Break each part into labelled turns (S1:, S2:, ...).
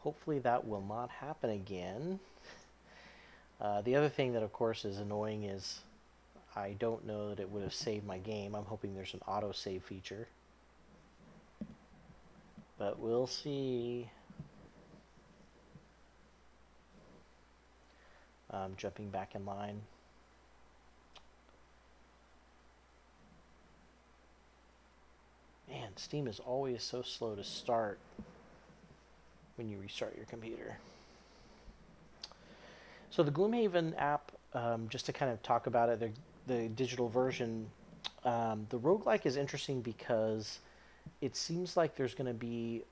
S1: hopefully that will not happen again. The other thing that, of course, is annoying is I don't know that it would have saved my game. I'm hoping there's an auto-save feature. But we'll see. Jumping back in line. Man, Steam is always so slow to start when you restart your computer. So the Gloomhaven app, just to kind of talk about it, the digital version, the roguelike is interesting because it seems like there's going to be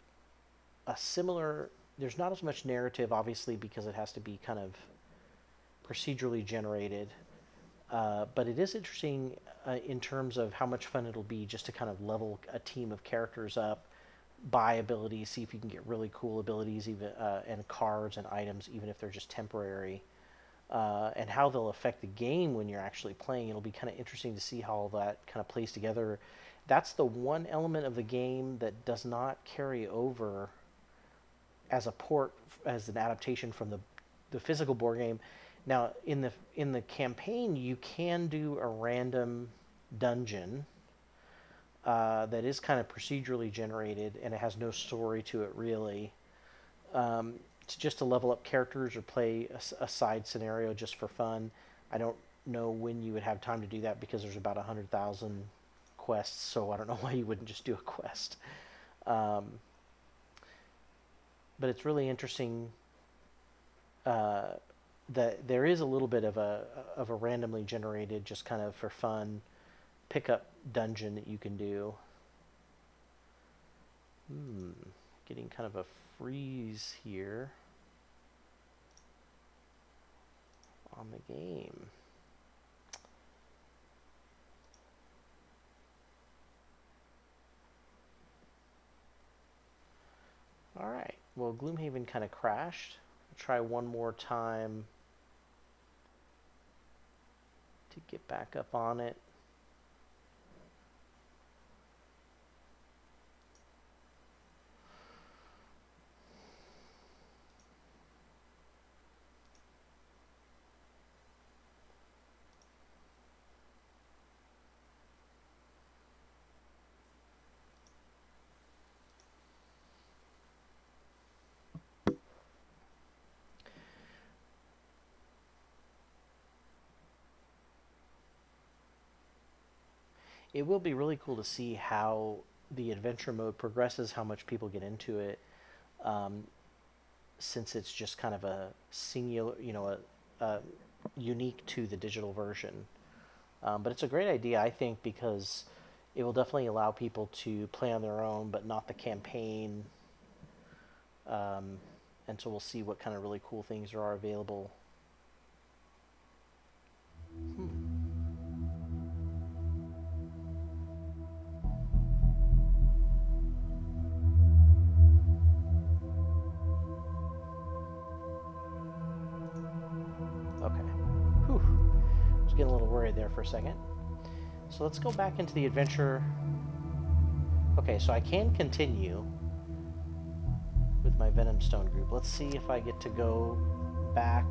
S1: a similar... There's not as much narrative, obviously, because it has to be kind of procedurally generated. But it is interesting in terms of how much fun it'll be just to kind of level a team of characters up, buy abilities, see if you can get really cool abilities, even and cards and items, even if they're just temporary. And how they'll affect the game when you're actually playing. It'll be kind of interesting to see how all that kind of plays together. That's the one element of the game that does not carry over as a port, as an adaptation from the physical board game. Now, in the campaign, you can do a random dungeon that is kind of procedurally generated, and it has no story to it really. It's just to level up characters or play a side scenario just for fun. I don't know when you would have time to do that because there's about 100,000 quests, so I don't know why you wouldn't just do a quest. But it's really interesting that there is a little bit of a randomly generated, just kind of for fun, pickup dungeon that you can do. Getting kind of a freeze here on the game. Alright, well, Gloomhaven kind of crashed. I'll try one more time to get back up on it. It will be really cool to see how the adventure mode progresses, how much people get into it, since it's just kind of a singular, unique to the digital version. But it's a great idea, I think, because it will definitely allow people to play on their own, but not the campaign. And so we'll see what kind of really cool things there are available. Okay. Whew. I was getting a little worried there for a second. So let's go back into the adventure. Okay, so I can continue with my Venomstone group. Let's see if I get to go back.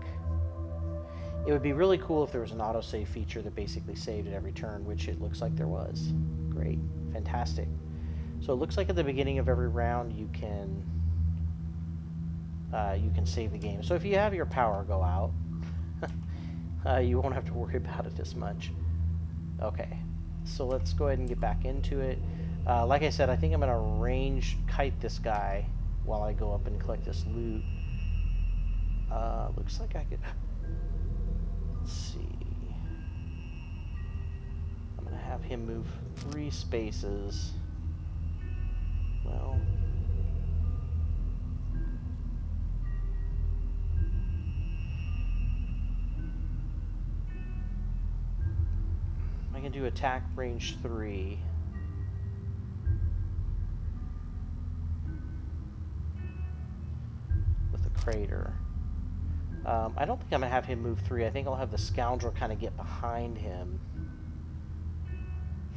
S1: It would be really cool if there was an autosave feature that basically saved at every turn, which it looks like there was. Great. Fantastic. So it looks like at the beginning of every round you can save the game. So if you have your power go out, you won't have to worry about it as much. Okay, so let's go ahead and get back into it. Like I said, I think I'm going to range kite this guy while I go up and collect this loot. Looks like I could... Let's see. I'm going to have him move 3 spaces. Well... I can do attack range 3. With the crater. I don't think I'm going to have him move 3. I think I'll have the scoundrel kind of get behind him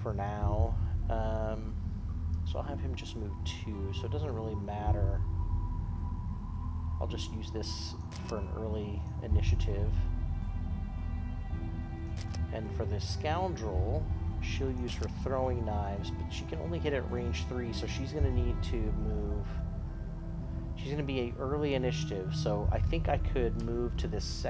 S1: for now. So I'll have him just move 2, so it doesn't really matter I'll just use this for an early initiative. And for the scoundrel, she'll use her throwing knives, but she can only hit at range 3, so she's going to need to move. She's going to be an early initiative, so I think I could move to this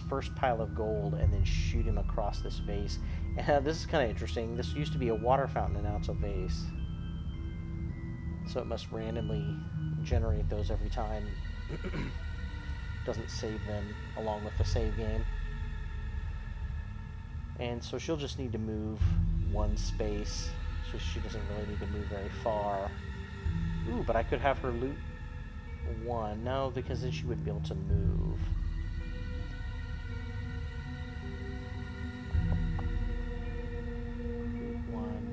S1: first pile of gold and then shoot him across this vase. And this is kind of interesting. This used to be a water fountain, and now it's a vase. So it must randomly generate those every time. Doesn't save them along with the save game. And so she'll just need to move one space. So she doesn't really need to move very far. Ooh, but I could have her loot one. No, because then she wouldn't be able to move. Loot one.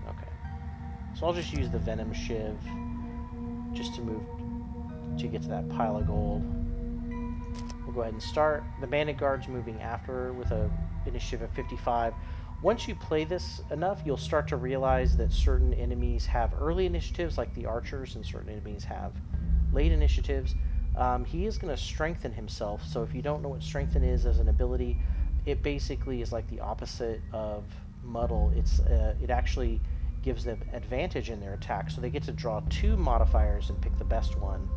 S1: Okay. So I'll just use the venom shiv just to move to get to that pile of gold. We'll go ahead and start. The bandit guard's moving after with a initiative of 55. Once you play this enough, you'll start to realize that certain enemies have early initiatives, like the archers, and certain enemies have late initiatives. He is going to strengthen himself, so if you don't know what strengthen is as an ability, it basically is like the opposite of muddle. It actually gives them advantage in their attack, so they get to draw 2 modifiers and pick the best one.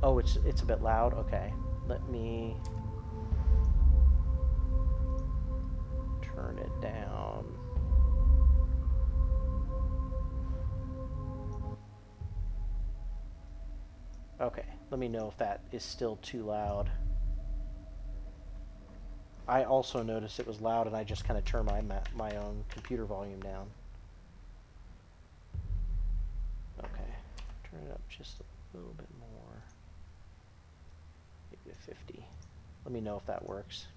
S1: Oh, it's a bit loud? Okay. Let me turn it down. Okay, let me know if that is still too loud. I also noticed it was loud, and I just kind of turned my own computer volume down. Okay, turn it up just a little bit more. Maybe to 50. Let me know if that works.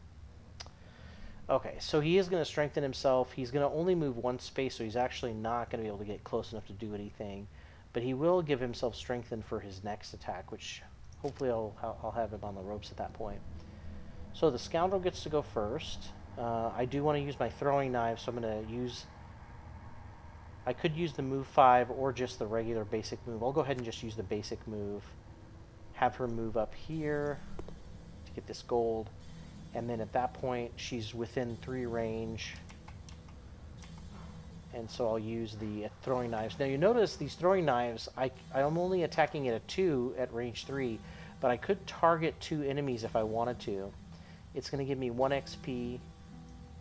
S1: Okay, so he is going to strengthen himself. He's going to only move one space, so he's actually not going to be able to get close enough to do anything. But he will give himself strengthen for his next attack, which hopefully I'll have him on the ropes at that point. So the scoundrel gets to go first. I do want to use my throwing knife, so I'm going to use... I could use the move 5 or just the regular basic move. I'll go ahead and just use the basic move. Have her move up here to get this gold. And then at that point, she's within 3 range. And so I'll use the throwing knives. Now you notice these throwing knives, I'm only attacking at a 2 at range 3, but I could target 2 enemies if I wanted to. It's going to give me 1 XP.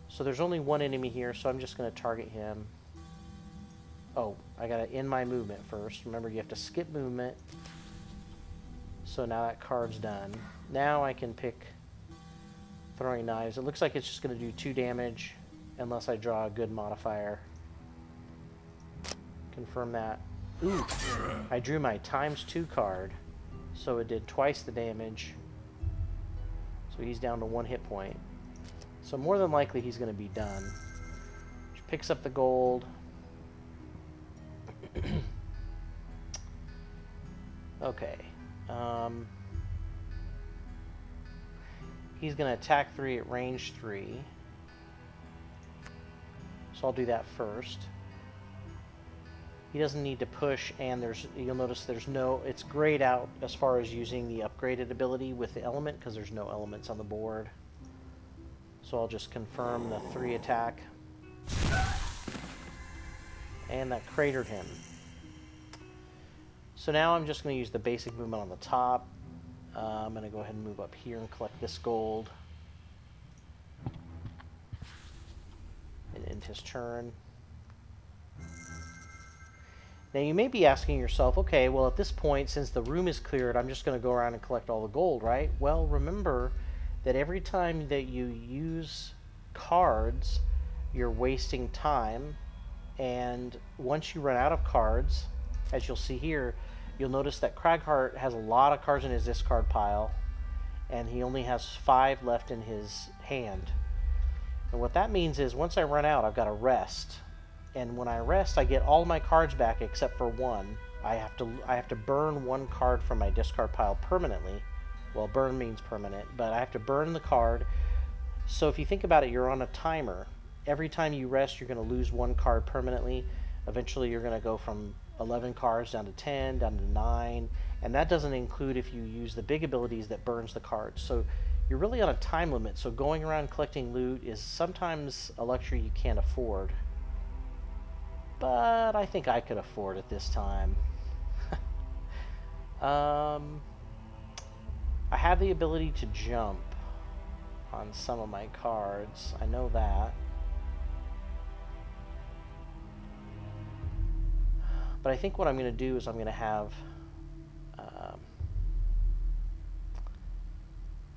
S1: So there's only 1 enemy here, so I'm just going to target him. Oh, I got to end my movement first. Remember, you have to skip movement. So now that card's done. Now I can pick throwing knives. It looks like it's just going to do 2 damage unless I draw a good modifier. Confirm that. Ooh, I drew my ×2 card, so it did twice the damage. So he's down to 1 hit point. So more than likely he's going to be done. She picks up the gold. Okay. He's going to attack 3 at range 3. So I'll do that first. He doesn't need to push, and you'll notice it's grayed out as far as using the upgraded ability with the element, because there's no elements on the board. So I'll just confirm the 3 attack. And that cratered him. So now I'm just going to use the basic movement on the top. I'm going to go ahead and move up here and collect this gold. And end his turn. Now you may be asking yourself, okay, well at this point, since the room is cleared, I'm just going to go around and collect all the gold, right? Well, remember that every time that you use cards, you're wasting time. And once you run out of cards, as you'll see here, you'll notice that Craghart has a lot of cards in his discard pile, and he only has 5 left in his hand. And what that means is once I run out, I've got to rest. And when I rest, I get all my cards back except for 1. I have to burn 1 card from my discard pile permanently. Well, burn means permanent, but I have to burn the card. So if you think about it, you're on a timer. every time you rest, you're going to lose one card permanently. Eventually, you're going to go from 11 cards down to 10, down to 9, and that doesn't include if you use the big abilities that burns the cards. So you're really on a time limit, so going around collecting loot is sometimes a luxury you can't afford. But I think I could afford it this time. I have the ability to jump on some of my cards. I know that. But I think what I'm going to do is I'm going to have...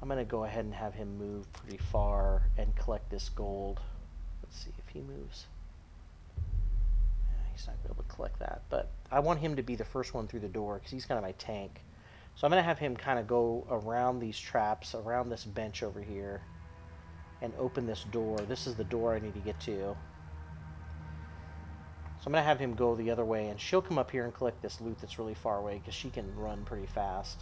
S1: I'm going to go ahead and have him move pretty far and collect this gold. Let's see if he moves. He's not going to be able to collect that. But I want him to be the first one through the door because he's kind of my tank. So I'm going to have him kind of go around these traps, around this bench over here, and open this door. This is the door I need to get to. So I'm going to have him go the other way, and she'll come up here and collect this loot that's really far away because she can run pretty fast.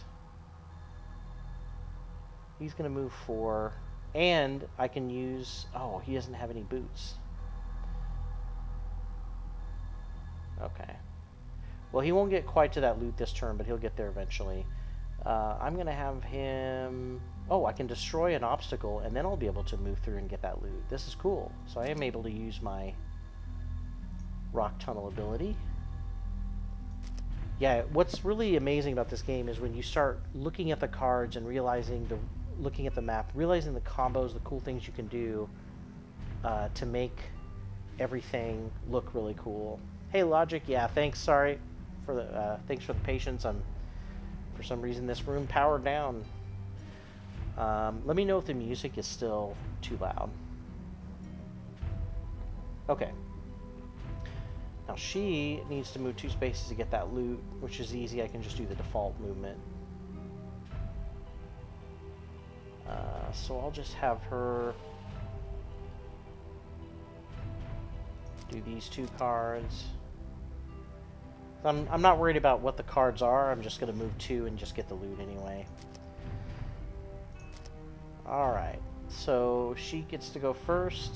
S1: He's going to move 4, and I can use... Oh, he doesn't have any boots. Okay. Well, he won't get quite to that loot this turn, but he'll get there eventually. I'm going to have him... Oh, I can destroy an obstacle, and then I'll be able to move through and get that loot. This is cool. So I am able to use my rock tunnel ability. Yeah, what's really amazing about this game is when you start looking at the cards and realizing looking at the map, realizing the combos, the cool things you can do to make everything look really cool. Hey, Logic. Yeah, thanks. Sorry for the thanks for the patience. For some reason this room powered down. Let me know if the music is still too loud. Okay. Now she needs to move 2 spaces to get that loot, which is easy. I can just do the default movement. So I'll just have her do these 2 cards. I'm not worried about what the cards are. I'm just going to move 2 and just get the loot anyway. Alright, so she gets to go first.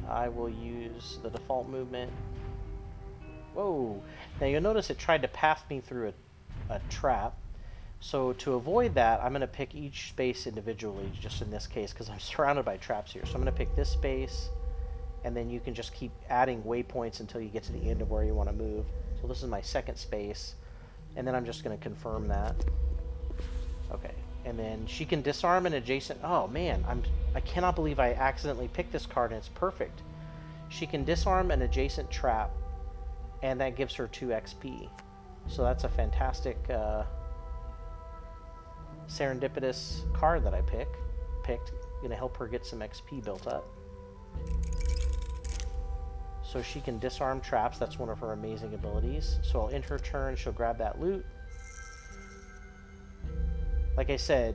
S1: I will use the default movement. Whoa! Now you'll notice it tried to path me through a trap. So to avoid that, I'm going to pick each space individually, just in this case, because I'm surrounded by traps here. So I'm going to pick this space, and then you can just keep adding waypoints until you get to the end of where you want to move. So this is my second space, and then I'm just going to confirm that. Okay, and then she can disarm an adjacent... Oh man, I cannot believe I accidentally picked this card, and it's perfect. She can disarm an adjacent trap, and that gives her 2 XP. So that's a fantastic serendipitous card that I picked. Going to help her get some XP built up. So she can disarm traps. That's one of her amazing abilities. So I'll end her turn. She'll grab that loot. Like I said,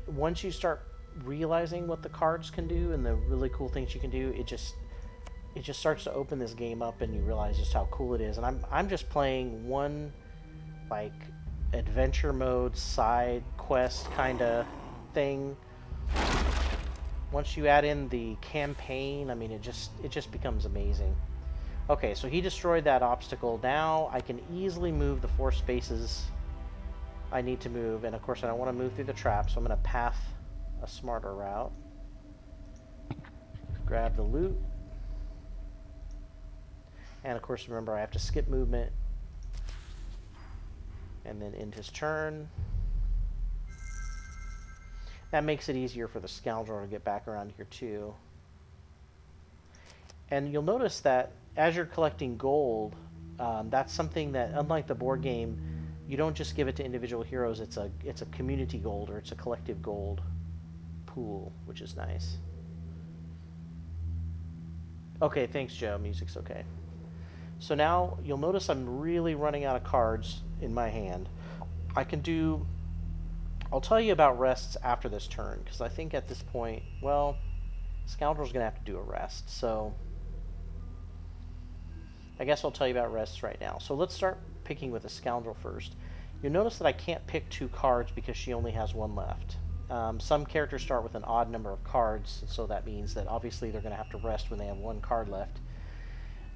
S1: once you start realizing what the cards can do and the really cool things you can do, it just starts to open this game up, and you realize just how cool it is. And I'm just playing one like adventure mode side quest kind of thing. Once you add in the campaign, I mean, it just becomes amazing. Okay, so he destroyed that obstacle. Now I can easily move the 4 spaces I need to move, and of course I don't want to move through the trap, so I'm going to path a smarter route. Grab the loot. And of course, remember, I have to skip movement and then end his turn. That makes it easier for the scoundrel to get back around here too. And you'll notice that as you're collecting gold, that's something that, unlike the board game, you don't just give it to individual heroes. It's a community gold, or it's a collective gold pool, which is nice. Okay, thanks, Joe. Music's okay. So now you'll notice I'm really running out of cards in my hand. I'll tell you about rests after this turn, because I think at this point, well, Scoundrel's going to have to do a rest, so I guess I'll tell you about rests right now. So let's start picking with the Scoundrel first. You'll notice that I can't pick 2 cards because she only has 1 left. Some characters start with an odd number of cards, so that means that obviously they're going to have to rest when they have one card left.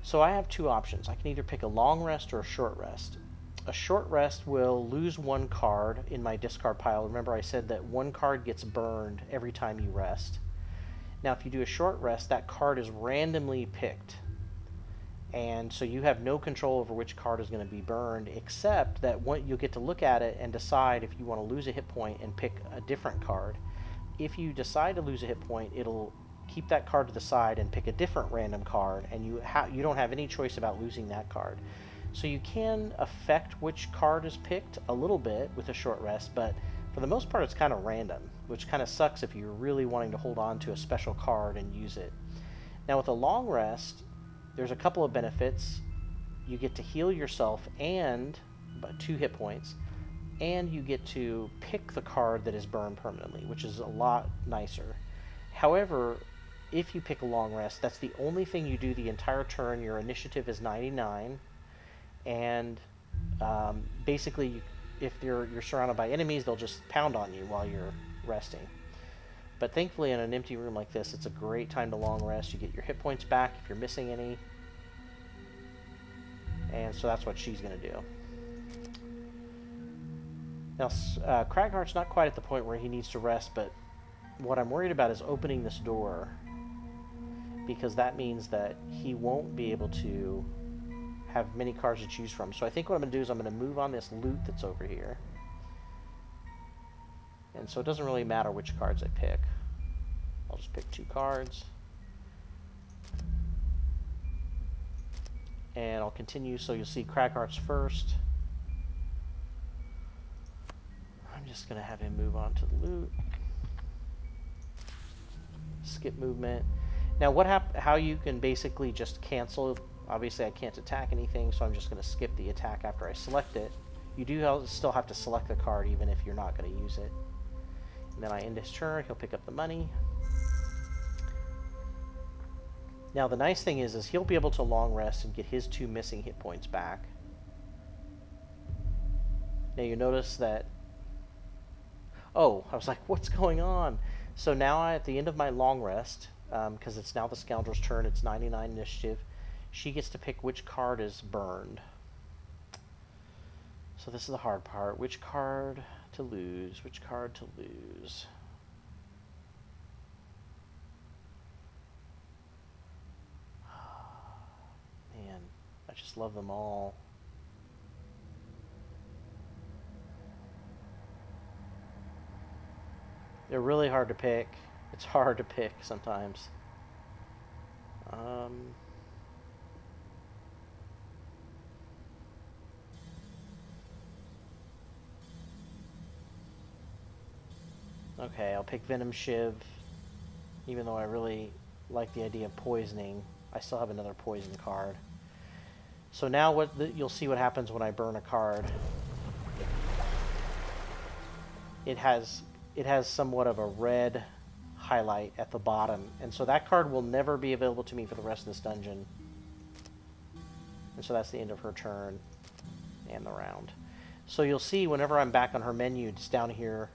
S1: So I have two options. I can either pick a long rest or a short rest. A short rest will lose one card in my discard pile. Remember I said that one card gets burned every time you rest. Now if you do a short rest, that card is randomly picked. And so you have no control over which card is going to be burned, except that you'll get to look at it and decide if you want to lose a hit point and pick a different card. If you decide to lose a hit point, it'll keep that card to the side and pick a different random card, and you don't have any choice about losing that card. So you can affect which card is picked a little bit with a short rest, but for the most part it's kind of random, which kind of sucks if you're really wanting to hold on to a special card and use it. Now with a long rest, there's a couple of benefits. You get to heal yourself and 2 hit points, and you get to pick the card that is burned permanently, which is a lot nicer. However, if you pick a long rest, that's the only thing you do the entire turn. Your initiative is 99, and basically, if you're surrounded by enemies, they'll just pound on you while you're resting. But thankfully, in an empty room like this, it's a great time to long rest. You get your hit points back if you're missing any. And so that's what she's going to do. Now, Craghart's not quite at the point where he needs to rest, but what I'm worried about is opening this door, because that means that he won't be able to have many cards to choose from. So I think what I'm going to do is I'm going to move on this loot that's over here. And so it doesn't really matter which cards I pick. I'll just pick 2 cards. And I'll continue, so you'll see Craghart's first. I'm just going to have him move on to the loot. Skip movement. Now how you can basically just cancel, obviously I can't attack anything, so I'm just going to skip the attack after I select it. You do still have to select the card even if you're not going to use it. And then I end his turn, he'll pick up the money. Now the nice thing is he'll be able to long rest and get his 2 missing hit points back. Now you notice that, oh, I was like, what's going on? So now at the end of my long rest, because it's now the scoundrel's turn, it's 99 initiative, she gets to pick which card is burned. So this is the hard part. Which card to lose? Which card to lose? Man, I just love them all. They're really hard to pick. It's hard to pick sometimes. Okay, I'll pick Venom Shiv. Even though I really like the idea of poisoning, I still have another poison card. So now you'll see what happens when I burn a card. It has somewhat of a red highlight at the bottom, and so that card will never be available to me for the rest of this dungeon. And so that's the end of her turn and the round. So you'll see whenever I'm back on her menu, it's down here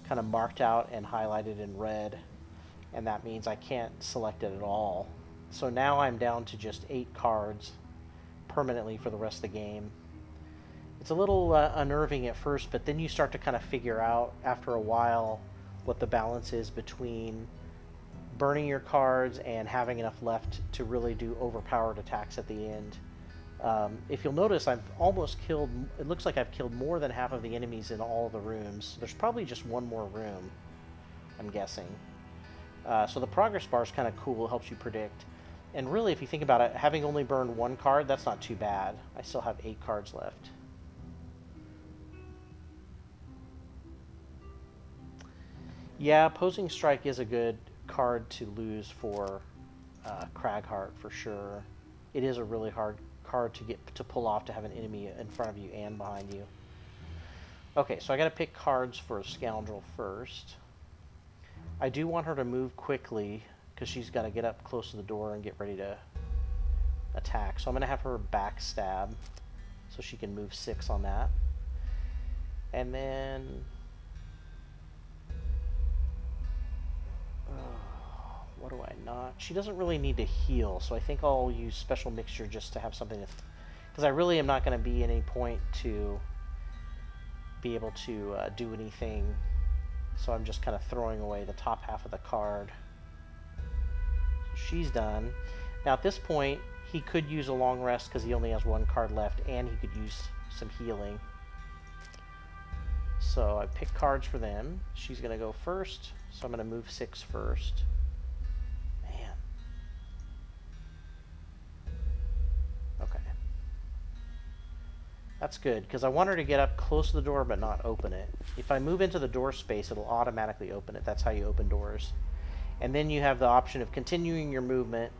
S1: kind of marked out and highlighted in red, and that means I can't select it at all. So now I'm down to just 8 cards permanently for the rest of the game. It's a little unnerving at first, but then you start to kind of figure out after a while what the balance is between burning your cards and having enough left to really do overpowered attacks at the end. If you'll notice, I've almost killed, it looks like I've killed more than half of the enemies in all the rooms. There's probably just one more room, I'm guessing. So the progress bar is kind of cool, it helps you predict. And really, if you think about it, having only burned 1 card, that's not too bad. I still have 8 cards left. Yeah, Opposing Strike is a good card to lose for Craghart, for sure. It is a really hard card to pull off, to have an enemy in front of you and behind you. Okay, so I gotta pick cards for a Scoundrel first. I do want her to move quickly, because she's got to get up close to the door and get ready to attack. So I'm going to have her backstab, so she can move 6 on that. And then What do I not? She doesn't really need to heal, so I think I'll use special mixture just to have something to... Because I really am not going to be at any point to be able to do anything. So I'm just kind of throwing away the top half of the card. So she's done. Now at this point, he could use a long rest because he only has one card left, and he could use some healing. So I pick cards for them. She's going to go first, so I'm going to move 6 first. Man. Okay. That's good, because I want her to get up close to the door but not open it. If I move into the door space, it'll automatically open it. That's how you open doors. And then you have the option of continuing your movement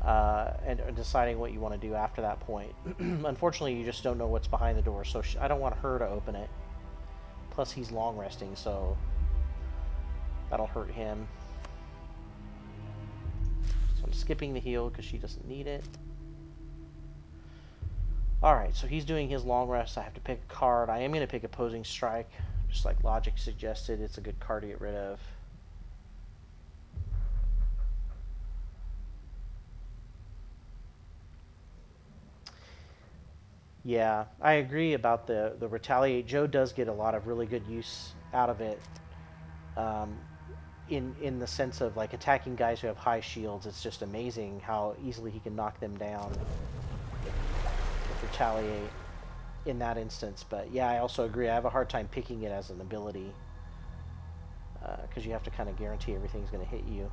S1: and deciding what you want to do after that point. Unfortunately, you just don't know what's behind the door, so I don't want her to open it. Plus, he's long resting, so that'll hurt him. So I'm skipping the heal because she doesn't need it. Alright, so he's doing his long rest. I have to pick a card. I am going to pick Opposing Strike. Just like logic suggested, it's a good card to get rid of. Yeah, I agree about the Retaliate. Joe does get a lot of really good use out of it. In the sense of like attacking guys who have high shields. It's just amazing how easily he can knock them down. Retaliate in that instance, but yeah, I also agree. I have a hard time picking it as an ability because you have to kind of guarantee everything's going to hit you.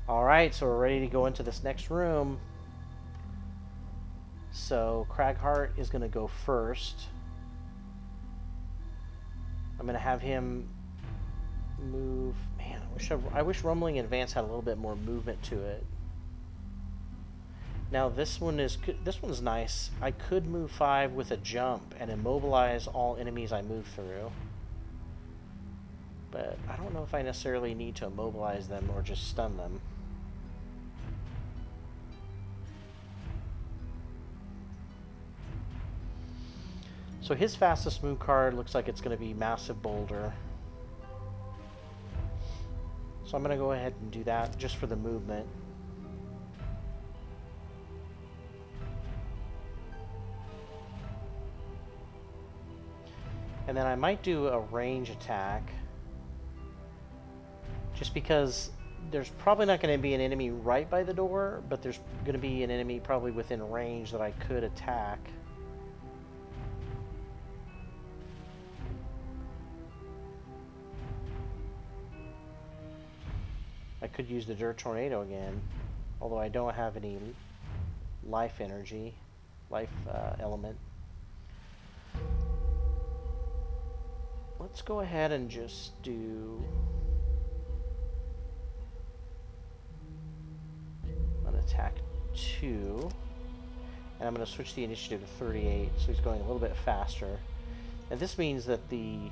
S1: Alright, so we're ready to go into this next room. So Craghart is going to go first. I'm going to have him move. Man, I wish Rumbling Advance had a little bit more movement to it. Now this one's nice. I could move 5 with a jump and immobilize all enemies I move through. But I don't know if I necessarily need to immobilize them or just stun them. So his fastest move card looks like it's going to be Massive Boulder. So I'm going to go ahead and do that just for the movement. And then I might do a range attack. Just because there's probably not going to be an enemy right by the door, but there's going to be an enemy probably within range that I could attack. I could use the Dirt Tornado again, although I don't have any life energy, element. Let's go ahead and just do an attack 2. And I'm going to switch the initiative to 38, so he's going a little bit faster. And this means that she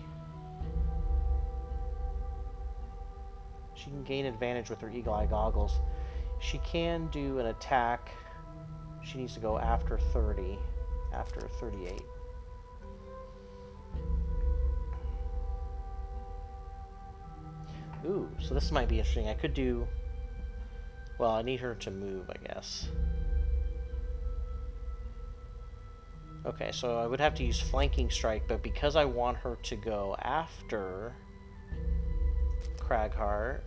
S1: can gain advantage with her Eagle Eye Goggles. She can do an attack. She needs to go after 30, after 38. Ooh, so this might be interesting. I could do... Well, I need her to move, I guess. Okay, so I would have to use Flanking Strike, but because I want her to go after Craghart...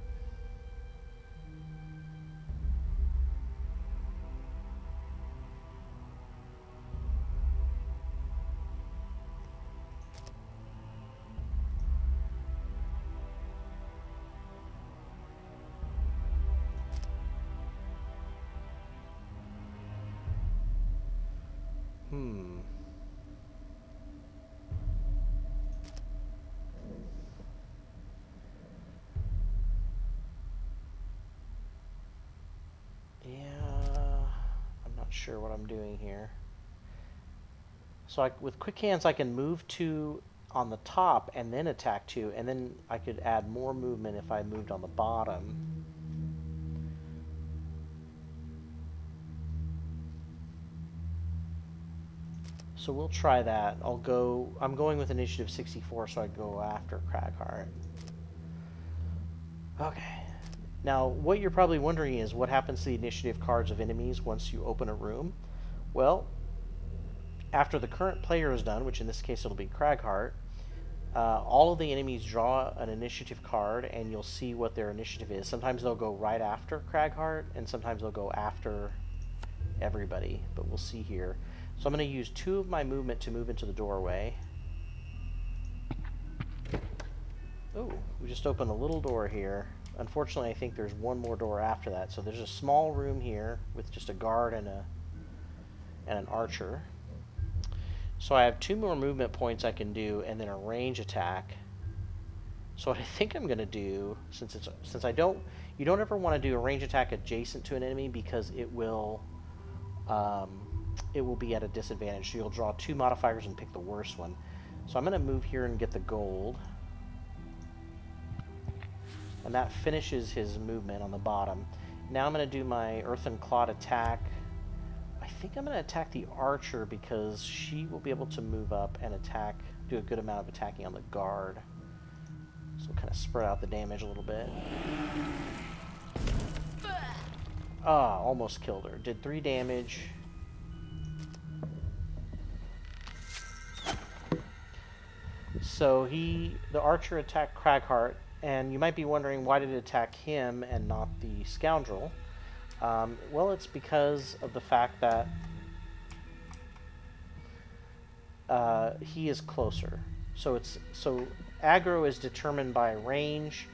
S1: Sure what I'm doing here. So with quick hands I can move 2 on the top and then attack 2, and then I could add more movement if I moved on the bottom. So we'll try that. I'm going with initiative 64, so I go after Cragheart. Okay. Now, what you're probably wondering is what happens to the initiative cards of enemies once you open a room? Well, after the current player is done, which in this case it'll be Cragheart, all of the enemies draw an initiative card, and you'll see what their initiative is. Sometimes they'll go right after Cragheart, and sometimes they'll go after everybody, but we'll see here. So I'm going to use 2 of my movement to move into the doorway. Oh, we just opened a little door here. Unfortunately, I think there's one more door after that. So there's a small room here with just a guard and an archer. So I have 2 more movement points I can do, and then a range attack. So what I think I'm going to do, since you don't ever want to do a range attack adjacent to an enemy because it will be at a disadvantage. So you'll draw 2 modifiers and pick the worst one. So I'm going to move here and get the gold. And that finishes his movement on the bottom. Now I'm going to do my Earthen Clod attack. I think I'm going to attack the archer because she will be able to move up and do a good amount of attacking on the guard. So kind of spread out the damage a little bit. Ah, almost killed her. Did 3 damage. So the archer attacked Cragheart, and you might be wondering why did it attack him and not the scoundrel? Well, it's because of the fact that he is closer. So aggro is determined by range.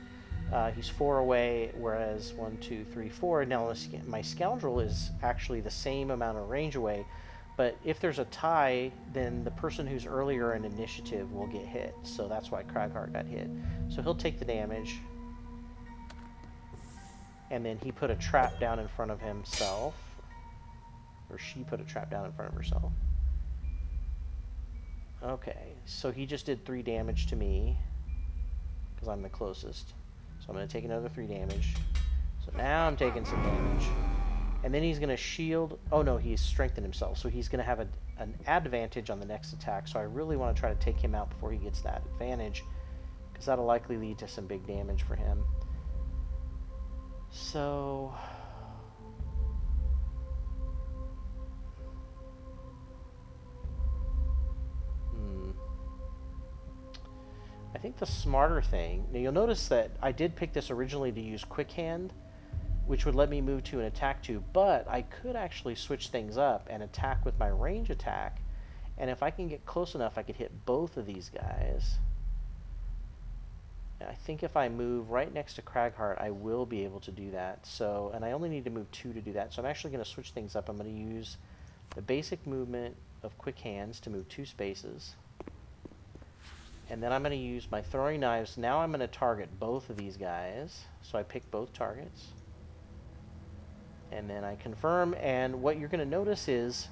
S1: He's 4 away, whereas 1, 2, 3, 4. Now my scoundrel is actually the same amount of range away, but if there's a tie, then the person who's earlier in initiative will get hit. So that's why Cragheart got hit. So he'll take the damage. And then he put a trap down in front of himself. Or she put a trap down in front of herself. Okay, so he just did 3 damage to me. Because I'm the closest. So I'm going to take another 3 damage. So now I'm taking some damage. And then he's going to shield. Oh no, he's strengthened himself. So he's going to have an advantage on the next attack. So I really want to try to take him out before he gets that advantage. Because that'll likely lead to some big damage for him. So I think the smarter thing, now you'll notice that I did pick this originally to use Quick Hand, which would let me move to an attack 2, but I could actually switch things up and attack with my range attack, and if I can get close enough I could hit both of these guys. I think if I move right next to Cragheart, I will be able to do that. So, and I only need to move 2 to do that. So I'm actually going to switch things up. I'm going to use the basic movement of Quick Hands to move 2 spaces. And then I'm going to use my throwing knives. Now I'm going to target both of these guys. So I pick both targets. And then I confirm. And what you're going to notice is,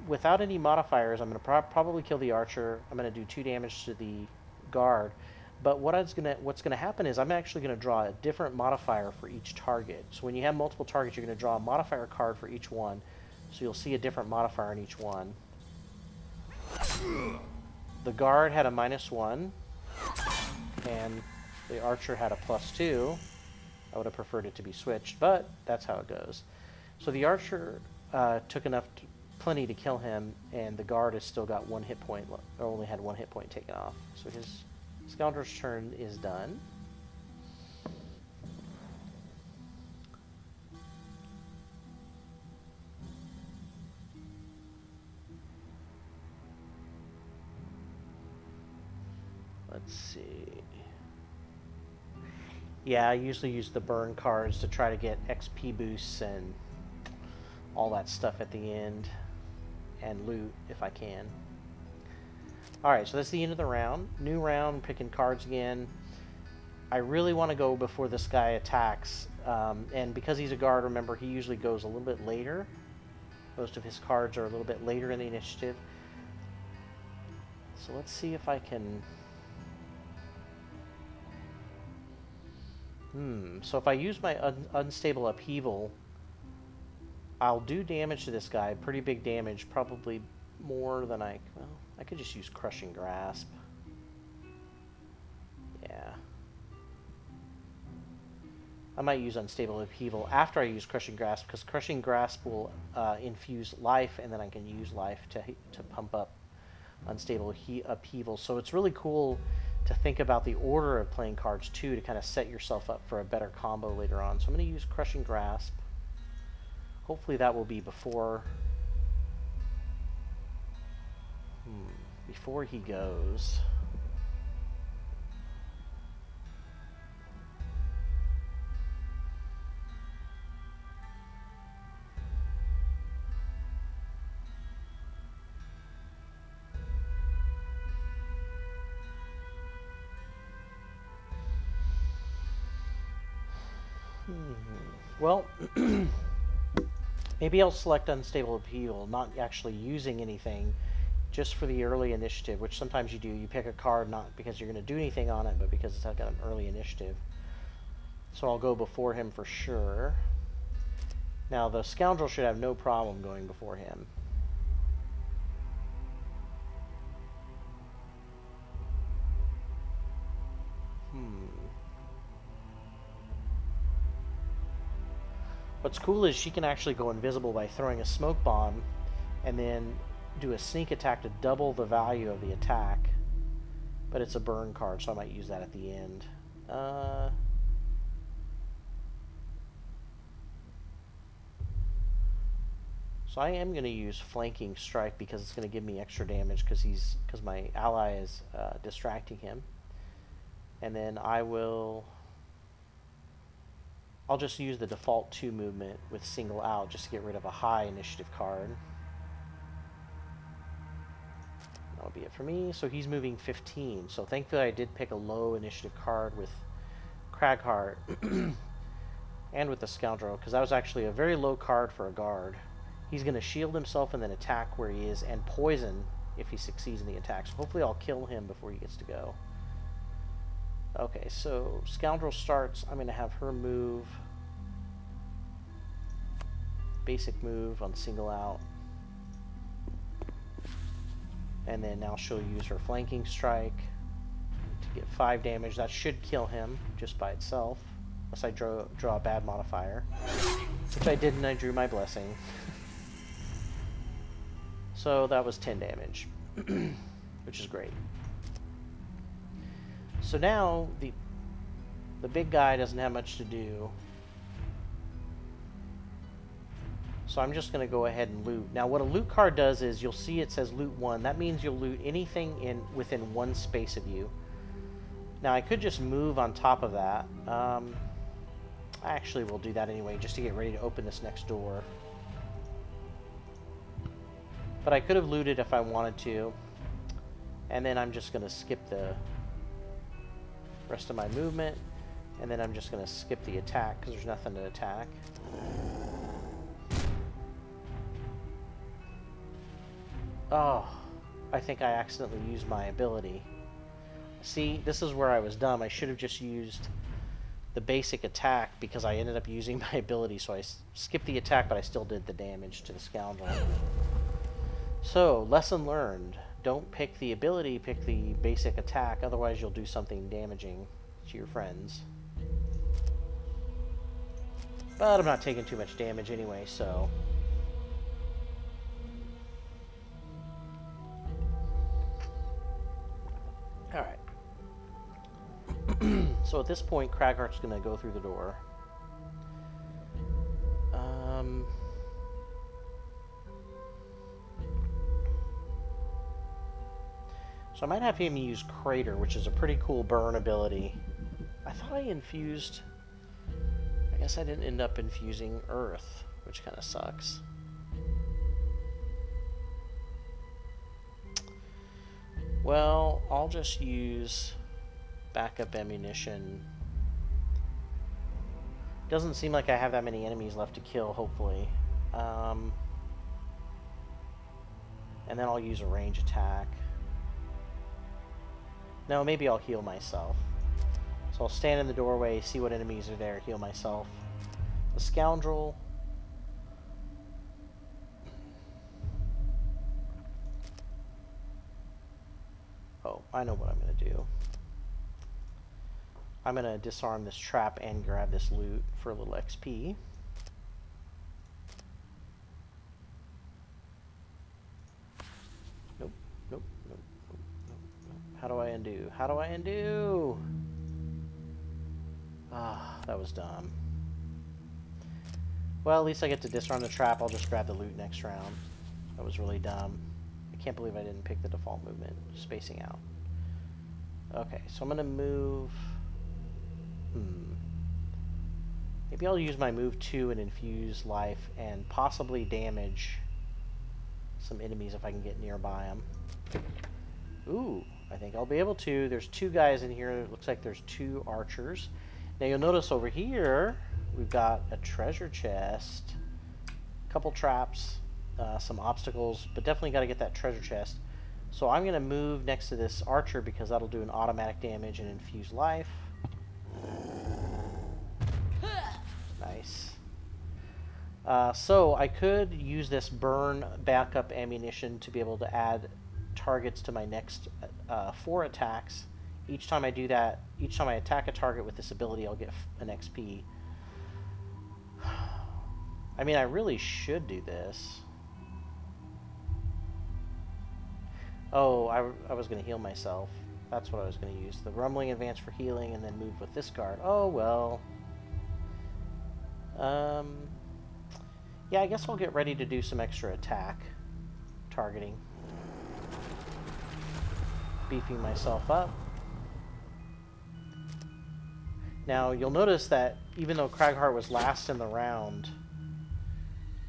S1: without any modifiers, I'm going to probably kill the archer. I'm going to do 2 damage to the guard. But what's going to happen is I'm actually going to draw a different modifier for each target. So when you have multiple targets, you're going to draw a modifier card for each one. So you'll see a different modifier in each one. The guard had a -1, and the archer had a +2. I would have preferred it to be switched, but that's how it goes. So the archer took plenty to kill him, and the guard has still got 1 hit point, or only had 1 hit point taken off. So his Scoundrel's turn is done. Let's see. Yeah, I usually use the burn cards to try to get XP boosts and all that stuff at the end, and loot if I can. Alright, so that's the end of the round. New round, picking cards again. I really want to go before this guy attacks. And because he's a guard, remember, he usually goes a little bit later. Most of his cards are a little bit later in the initiative. So let's see if I can... So if I use my unstable upheaval, I'll do damage to this guy. Pretty big damage, probably more than well, I could just use Crushing Grasp. Yeah. I might use Unstable Upheaval after I use Crushing Grasp, because Crushing Grasp will infuse life, and then I can use life to pump up Unstable Upheaval. So it's really cool to think about the order of playing cards too, to kind of set yourself up for a better combo later on. So I'm going to use Crushing Grasp. Hopefully that will be before he goes. Well, maybe I'll select Unstable Upheaval, not actually using anything, just for the early initiative, which sometimes you do. You pick a card not because you're going to do anything on it, but because it's got an early initiative. So I'll go before him for sure. Now, the Scoundrel should have no problem going before him. What's cool is she can actually go invisible by throwing a smoke bomb and then do a sneak attack to double the value of the attack. But it's a burn card, so I might use that at the end. So I am going to use Flanking Strike because it's going to give me extra damage because my ally is distracting him. And then I'll just use the default 2 movement with single out just to get rid of a high initiative card. That'll be it for me. So he's moving 15. So thankfully I did pick a low initiative card with Cragheart and with the Scoundrel, because that was actually a very low card for a guard. He's going to shield himself and then attack where he is, and poison if he succeeds in the attack. So hopefully I'll kill him before he gets to go. Okay, so Scoundrel starts. I'm going to have her move. Basic move on single out. And then now she'll use her Flanking Strike to get 5 damage. That should kill him just by itself, unless I draw a bad modifier. Which I didn't, I drew my blessing. So that was 10 damage, which is great. So now the big guy doesn't have much to do. So I'm just going to go ahead and loot. Now what a loot card does is, you'll see it says loot 1. That means you'll loot anything within 1 space of you. Now I could just move on top of that. I actually will do that anyway, just to get ready to open this next door. But I could have looted if I wanted to. And then I'm just going to skip the rest of my movement. And then I'm just going to skip the attack, because there's nothing to attack. Oh, I think I accidentally used my ability. See, this is where I was dumb. I should have just used the basic attack, because I ended up using my ability. So I skipped the attack, but I still did the damage to the Scoundrel. So, lesson learned. Don't pick the ability, pick the basic attack. Otherwise, you'll do something damaging to your friends. But I'm not taking too much damage anyway, so... Alright. So at this point, Cragheart's going to go through the door. So I might have him use Crater, which is a pretty cool burn ability. I thought I infused... I guess I didn't end up infusing Earth, which kind of sucks. Well, I'll just use backup ammunition. Doesn't seem like I have that many enemies left to kill, hopefully. And then I'll use a range attack. No, maybe I'll heal myself. So I'll stand in the doorway, see what enemies are there, heal myself. The Scoundrel. I know what I'm going to do. I'm going to disarm this trap and grab this loot for a little XP. Nope, nope, nope, nope, nope, nope. How do I undo? How do I undo? Ah, that was dumb. Well, at least I get to disarm the trap. I'll just grab the loot next round. That was really dumb. I can't believe I didn't pick the default movement. Spacing out. Okay, so I'm going to move... Maybe I'll use my move 2 and infuse life and possibly damage some enemies if I can get nearby them. Ooh, I think I'll be able to. There's 2 guys in here. It looks like there's 2 archers. Now you'll notice over here, we've got a treasure chest, a couple traps, some obstacles, but definitely got to get that treasure chest. So I'm going to move next to this archer because that'll do an automatic damage and infuse life. Nice. So I could use this burn backup ammunition to be able to add targets to my next 4 attacks. Each time I do that, each time I attack a target with this ability, I'll get an XP. I mean, I really should do this. Oh, I was going to heal myself. That's what I was going to use. The Rumbling Advance for healing and then move with this card. Oh, well. Yeah, I guess I'll get ready to do some extra attack targeting. Beefing myself up. Now, you'll notice that even though Cragheart was last in the round,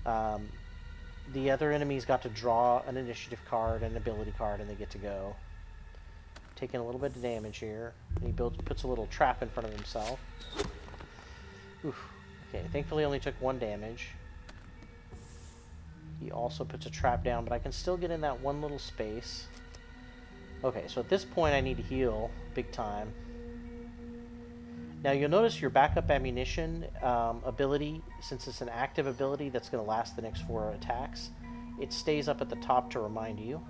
S1: the other enemies got to draw an initiative card, an ability card, and they get to go. Taking a little bit of damage here. And he puts a little trap in front of himself. Oof. Okay, thankfully only took 1 damage. He also puts a trap down, but I can still get in that one little space. Okay, so at this point I need to heal big time. Now you'll notice your backup ammunition ability, since it's an active ability that's going to last the next 4 attacks, it stays up at the top to remind you.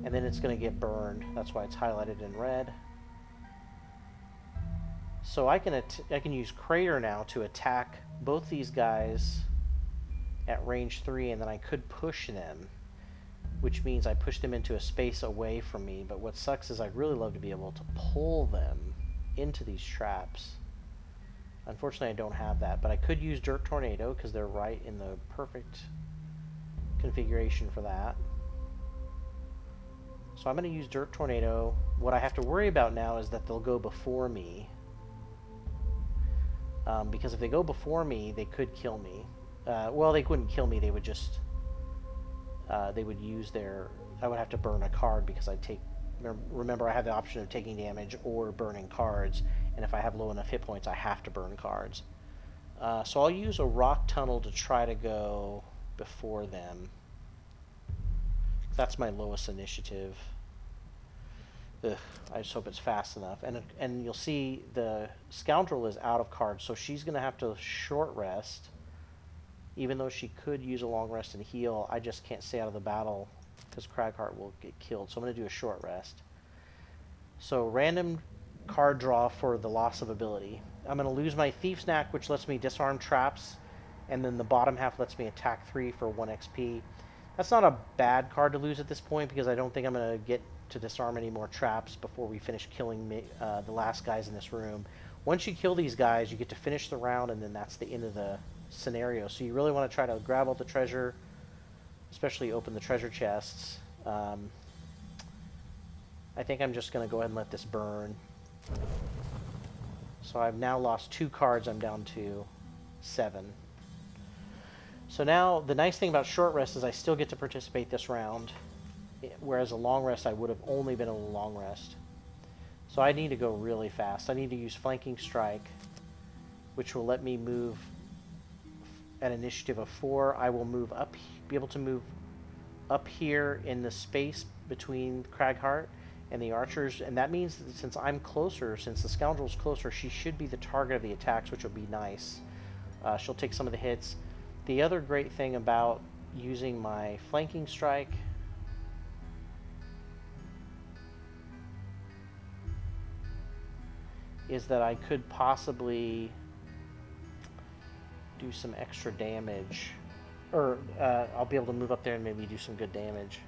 S1: And then it's going to get burned. That's why it's highlighted in red. So I can use Crater now to attack both these guys at range 3, and then I could push them, which means I push them into a space away from me. But what sucks is I'd really love to be able to pull them into these traps. Unfortunately, I don't have that, but I could use Dirt Tornado because they're right in the perfect configuration for that. So I'm going to use Dirt Tornado. What I have to worry about now is that they'll go before me. Because if they go before me, they could kill me. Well, they wouldn't kill me. They would just... they would use their... I would have to burn a card because I take... Remember, I have the option of taking damage or burning cards. And if I have low enough hit points, I have to burn cards. So I'll use a rock tunnel to try to go before them. That's my lowest initiative. Ugh, I just hope it's fast enough. And you'll see the Scoundrel is out of cards, so she's going to have to short rest. Even though she could use a long rest and heal, I just can't stay out of the battle because Cragheart will get killed. So I'm going to do a short rest. So random card draw for the loss of ability. I'm going to lose my Thief's Knack, which lets me disarm traps, and then the bottom half lets me attack 3 for 1 XP. That's not a bad card to lose at this point because I don't think I'm going to get to disarm any more traps before we finish killing the last guys in this room. Once you kill these guys, you get to finish the round, and then that's the end of the scenario. So you really want to try to grab all the treasure, especially open the treasure chests. I think I'm just going to go ahead and let this burn. So I've now lost 2 cards. I'm down to 7. So now the nice thing about short rest is I still get to participate this round, whereas a long rest I would have only been a long rest. So I need to go really fast. I need to use Flanking Strike, which will let me move at initiative of 4. I will move up, be able to move up here in the space between Cragheart and the archers, and that means that since I'm closer, since the Scoundrel's closer, she should be the target of the attacks, which will be nice. She'll take some of the hits. The other great thing about using my Flanking Strike is that I could possibly do some extra damage. Or I'll be able to move up there and maybe do some good damage.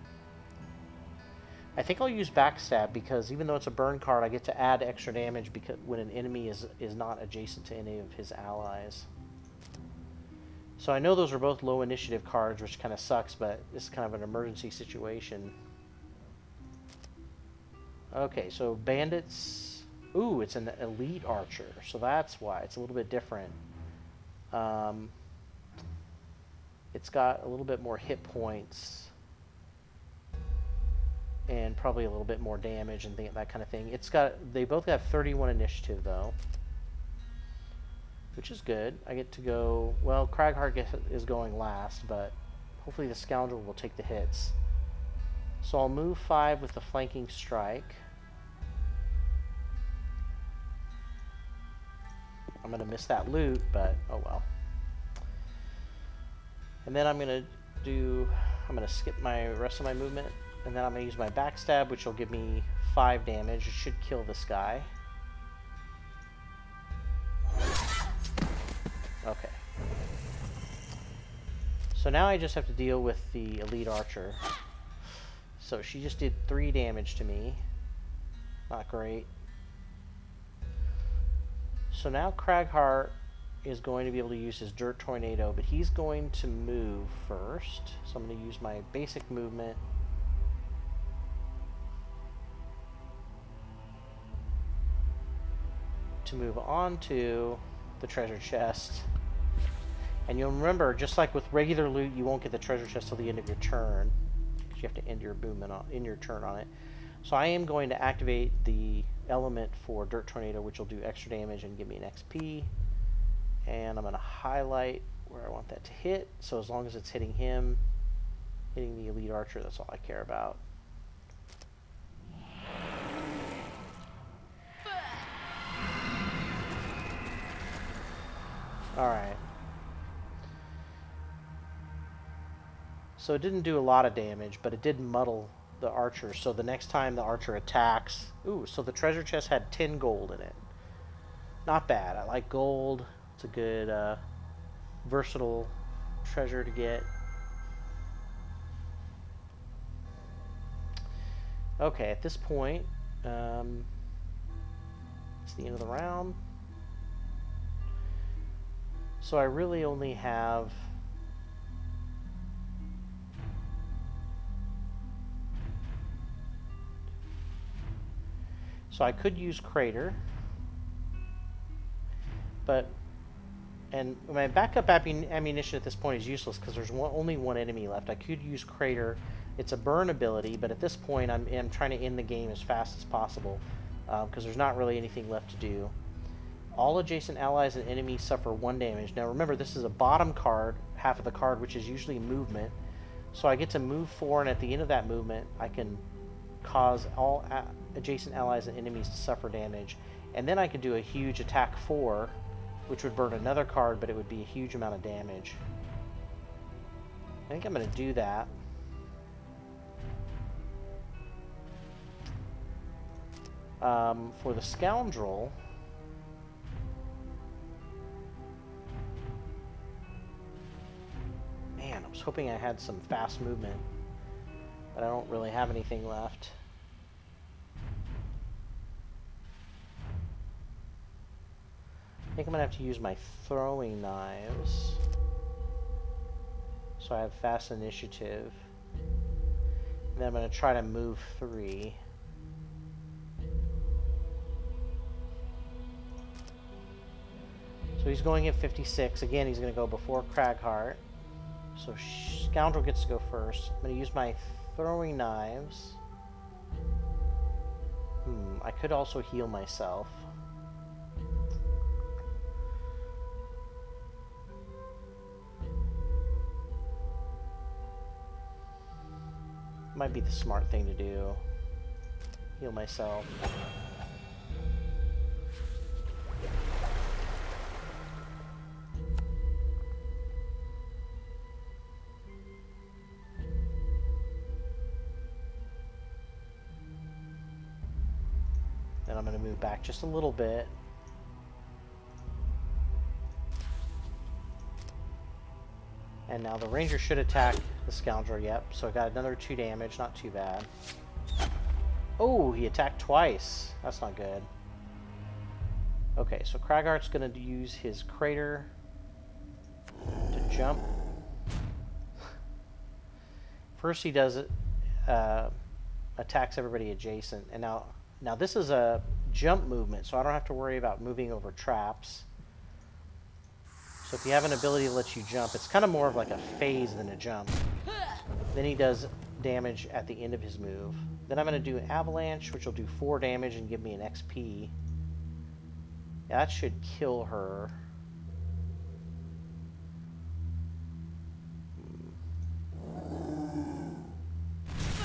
S1: I think I'll use backstab because even though it's a burn card, I get to add extra damage because when an enemy is not adjacent to any of his allies. So I know those are both low initiative cards, which kind of sucks, but it's kind of an emergency situation. Okay, so bandits. Ooh, it's an elite archer, so that's why it's a little bit different. It's got a little bit more hit points and probably a little bit more damage and that kind of thing. They both have 31 initiative though, which is good. I get to go, well, Cragheart is going last, but hopefully the Scoundrel will take the hits. So I'll move 5 with the flanking strike. I'm going to miss that loot, but oh well. And then I'm going to skip my rest of my movement, and then I'm going to use my backstab, which will give me 5 damage. It should kill this guy. Okay. So now I just have to deal with the elite archer. So she just did 3 damage to me. Not great. So now Cragheart is going to be able to use his Dirt Tornado, but he's going to move first. So I'm going to use my basic movement. To move on to the treasure chest. And you'll remember, just like with regular loot, you won't get the treasure chest till the end of your turn. Because you have to end your movement in your turn on it. So I am going to activate the element for Dirt Tornado, which will do extra damage and give me an XP. And I'm going to highlight where I want that to hit. So as long as it's hitting him, hitting the elite archer, that's all I care about. Alright. So it didn't do a lot of damage, but it did muddle the archer. So the next time the archer attacks... Ooh, so the treasure chest had 10 gold in it. Not bad. I like gold. It's a good, versatile treasure to get. Okay, at this point, it's the end of the round. So I really only have... So I could use Crater, but... And my backup ammunition at this point is useless because there's only one enemy left. I could use Crater. It's a burn ability, but at this point I'm trying to end the game as fast as possible because there's not really anything left to do. All adjacent allies and enemies suffer 1 damage. Now remember, this is a bottom card, half of the card, which is usually movement. So I get to move 4, and at the end of that movement, I can cause all adjacent allies and enemies to suffer damage. And then I could do a huge attack 4, which would burn another card, but it would be a huge amount of damage. I think I'm going to do that. For the Scoundrel... Man, I was hoping I had some fast movement, but I don't really have anything left. I think I'm going to have to use my throwing knives. So I have fast initiative. And then I'm going to try to move 3. So he's going at 56. Again, he's going to go before Cragheart. So Scoundrel gets to go first. I'm going to use my throwing knives. I could also heal myself. Might be the smart thing to do. Heal myself. Then I'm going to move back just a little bit. And now the ranger should attack the scoundrel. Yep, so I got another 2 damage, not too bad. Oh, he attacked twice. That's not good. Okay, so Kragart's going to use his crater to jump. First he does it, attacks everybody adjacent. And now this is a jump movement, so I don't have to worry about moving over traps. So if you have an ability that lets you jump, it's kind of more of like a phase than a jump. Then he does damage at the end of his move. Then I'm going to do an avalanche, which will do 4 damage and give me an XP. Yeah, that should kill her.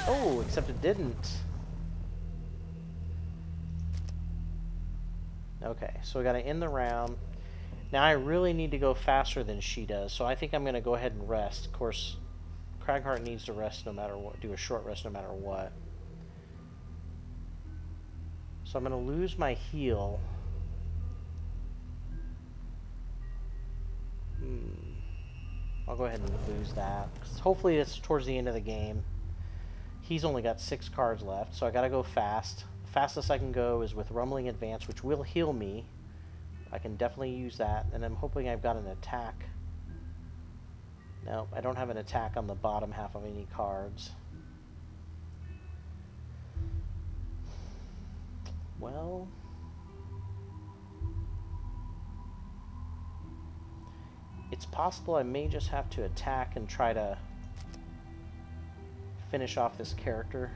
S1: Oh, except it didn't. Okay, so we got to end the round. Now I really need to go faster than she does, so I think I'm going to go ahead and rest. Of course, Kraghart needs to rest no matter what, do a short rest no matter what. So I'm going to lose my heal. I'll go ahead and lose that, 'cause hopefully it's towards the end of the game. He's only got 6 cards left, so I gotta go fast. The fastest I can go is with Rumbling Advance, which will heal me. I can definitely use that, and I'm hoping I've got an attack. No, I don't have an attack on the bottom half of any cards. Well, it's possible I may just have to attack and try to finish off this character.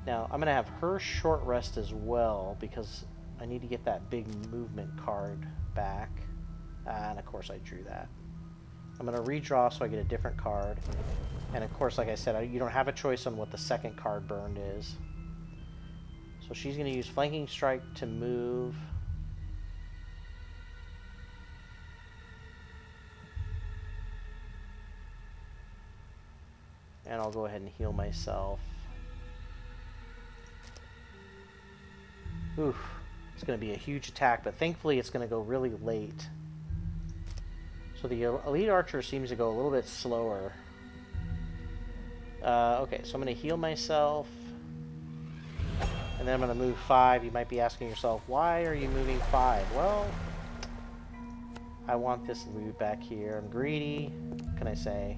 S1: Now, I'm going to have her short rest as well, because I need to get that big movement card back. And of course I drew that. I'm going to redraw so I get a different card. And of course, like I said, you don't have a choice on what the second card burned is. So she's going to use Flanking Strike to move. And I'll go ahead and heal myself. Oof. It's going to be a huge attack, but thankfully it's going to go really late. So the Elite Archer seems to go a little bit slower. Okay, so I'm going to heal myself. And then I'm going to move 5. You might be asking yourself, why are you moving 5? Well, I want this loot back here. I'm greedy. What can I say?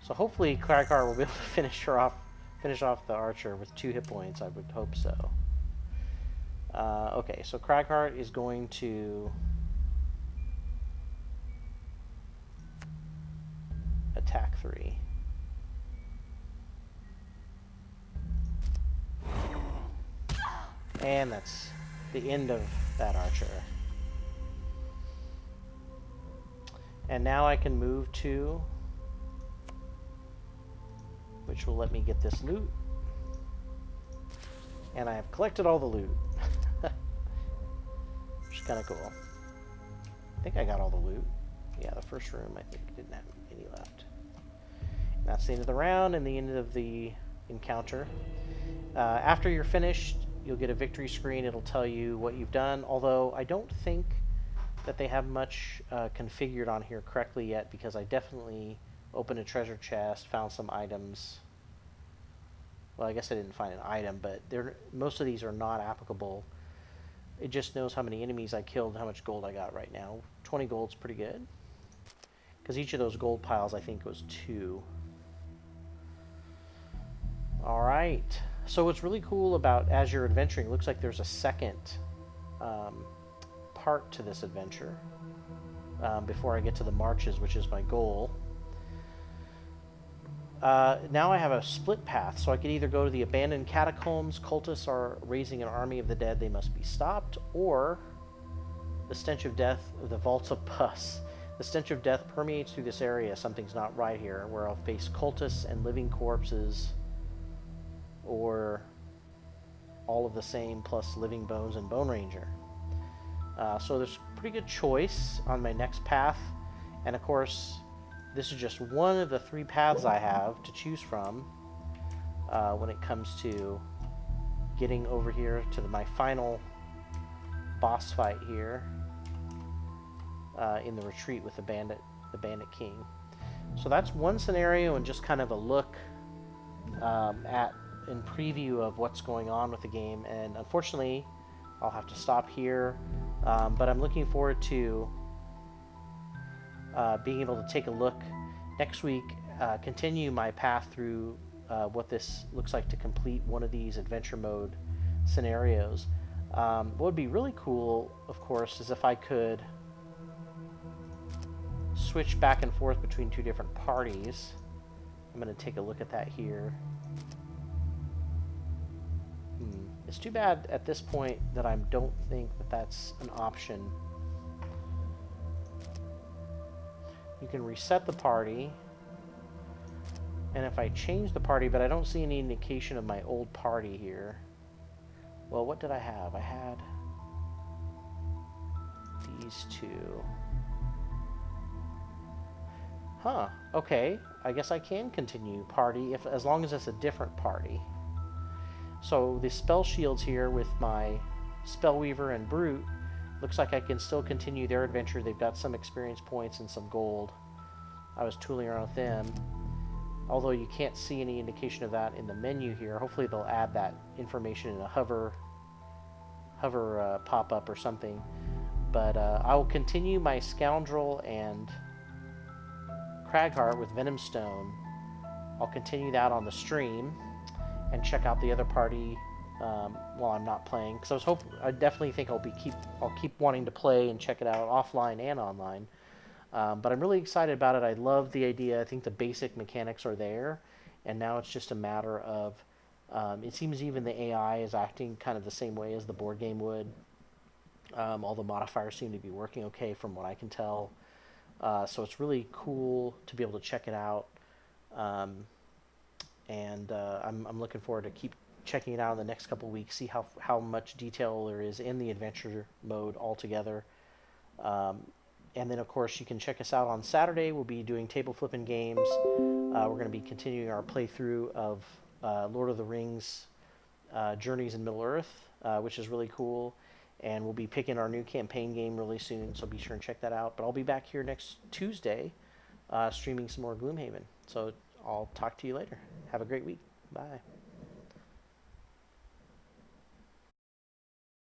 S1: So hopefully Kraghart will be able to finish off the archer with 2 hit points. I would hope so. Okay, so Kraghart is going to attack 3. And that's the end of that archer. And now I can move 2, which will let me get this loot. And I have collected all the loot. Which is kind of cool. I think I got all the loot. Yeah, the first room I think didn't have any left. And that's the end of the round and the end of the encounter. After you're finished, you'll get a victory screen. It'll tell you what you've done, although I don't think that they have much configured on here correctly yet, because I definitely opened a treasure chest, found some items. Well, I guess I didn't find an item, but most of these are not applicable. It just knows how many enemies I killed and how much gold I got right now. 20 gold's pretty good, because each of those gold piles I think was 2. Alright, so what's really cool about as you're adventuring, looks like there's a second part to this adventure before I get to the marches, which is my goal. Now I have a split path, so I could either go to the abandoned catacombs, cultists are raising an army of the dead, they must be stopped, or the stench of death, the vaults of pus. The stench of death permeates through this area, something's not right here, where I'll face cultists and living corpses, or all of the same plus living bones and Bone Ranger. So there's a pretty good choice on my next path, and of course this is just one of the 3 paths I have to choose from when it comes to getting over here to my final boss fight here. in the retreat with the bandit king. So that's one scenario and just kind of a look at in preview of what's going on with the game. And unfortunately, I'll have to stop here. But I'm looking forward to being able to take a look next week, continue my path through what this looks like to complete one of these adventure mode scenarios. What would be really cool, of course, is if I could switch back and forth between two different parties. I'm going to take a look at that here. It's too bad at this point that I don't think that that's an option. You can reset the party, and if I change the party, but I don't see any indication of my old party here. Well, what did I have? I had these two. Huh, okay. I guess I can continue party as long as it's a different party. So the spell shields here with my Spellweaver and Brute, looks like I can still continue their adventure. They've got some experience points and some gold. I was tooling around with them. Although you can't see any indication of that in the menu here. Hopefully they'll add that information in a hover pop-up or something. But I will continue my Scoundrel and Cragheart with Venomstone. I'll continue that on the stream and check out the other party while I'm not playing. Because I definitely think I'll keep wanting to play and check it out offline and online. But I'm really excited about it. I love the idea. I think the basic mechanics are there, and now it's just a matter of. It seems even the AI is acting kind of the same way as the board game would. All the modifiers seem to be working okay from what I can tell. So it's really cool to be able to check it out. And I'm looking forward to keep checking it out in the next couple of weeks, see how much detail there is in the adventure mode altogether. And then, of course, you can check us out on Saturday. We'll be doing table flipping games. We're going to be continuing our playthrough of Lord of the Rings Journeys in Middle-earth, which is really cool. And we'll be picking our new campaign game really soon, so be sure and check that out. But I'll be back here next Tuesday streaming some more Gloomhaven. So I'll talk to you later. Have a great week. Bye.